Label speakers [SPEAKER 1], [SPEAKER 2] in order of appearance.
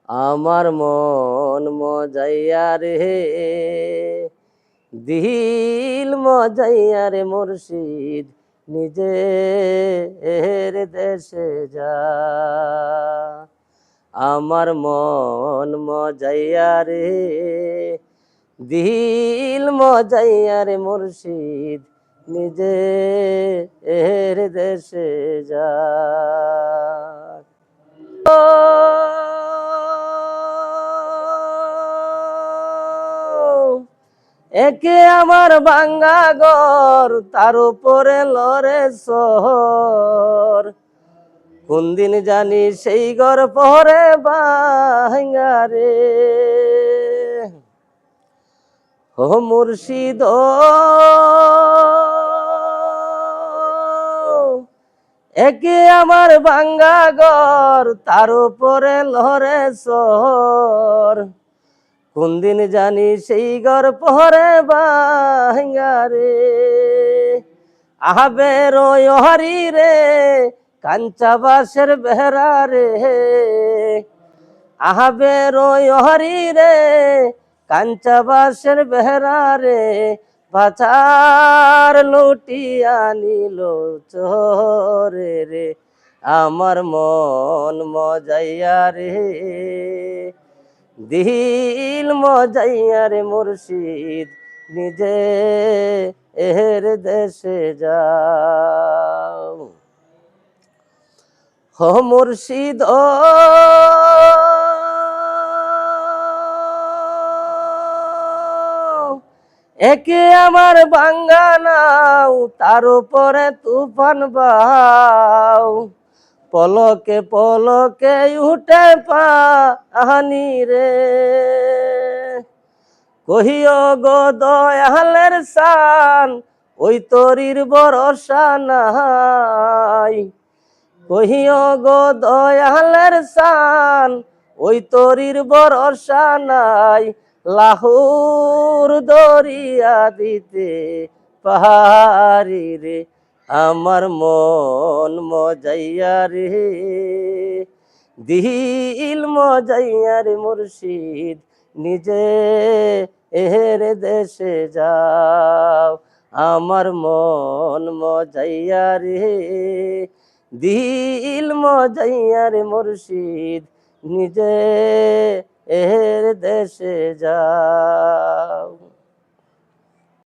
[SPEAKER 1] আমার মন মজাইয়া রে, দিল মজাইয়া রে মুর্শিদ, নিজের দেশে যা। আমার মন মজাইয়া রে, দিল মজাইয়া রে মুর্শিদ, নিজের দেশে যা। একে আমার ভাঙ্গা ঘর, তার উপরে লরে শহর, কোন দিন জানি সেই ঘর পরে ভাঙ্গা রে। ও মুর্শিদ একে আমার ভাঙ্গা ঘর, তার উপরে লরে শহর, কোন দিন জানি সেই ঘর পরে ভাঙ্গা রে। আহবে রোহরি রে, কাঞ্চা বাসের বেহরা রে, আহবে রোহরি রে, কাঞ্চা বাসের বেহরা রে, বাজার লুটিয়া নিল চোরে রে। আমার মন মজাইয়া রে, দিল মজাইয়া রে মুর্শিদ, নিজে এর দেশে যাও। হো মুর্শিদ একে আমার ভাঙ্গা নাও, তার উপরে তুফান বাও, পলকে পলকে উঠে পানি রে। কহিও গো দয়ালের শান, ওই তরির ভরসা নাই। কহিও গো দয়ালের শান, ওই তরির ভরসা নাই। লাহুর দরিয়া দিতে পাহাড়ি রে। আমার মন মজাইয়া রে, দিল মজাইয়া রে মুর্শিদ, নিজে এর দেশে যাও। আমার মন মজাইয়া রে, দিল মজাইয়া রে মুর্শিদ, নিজে এর দেশে যাও।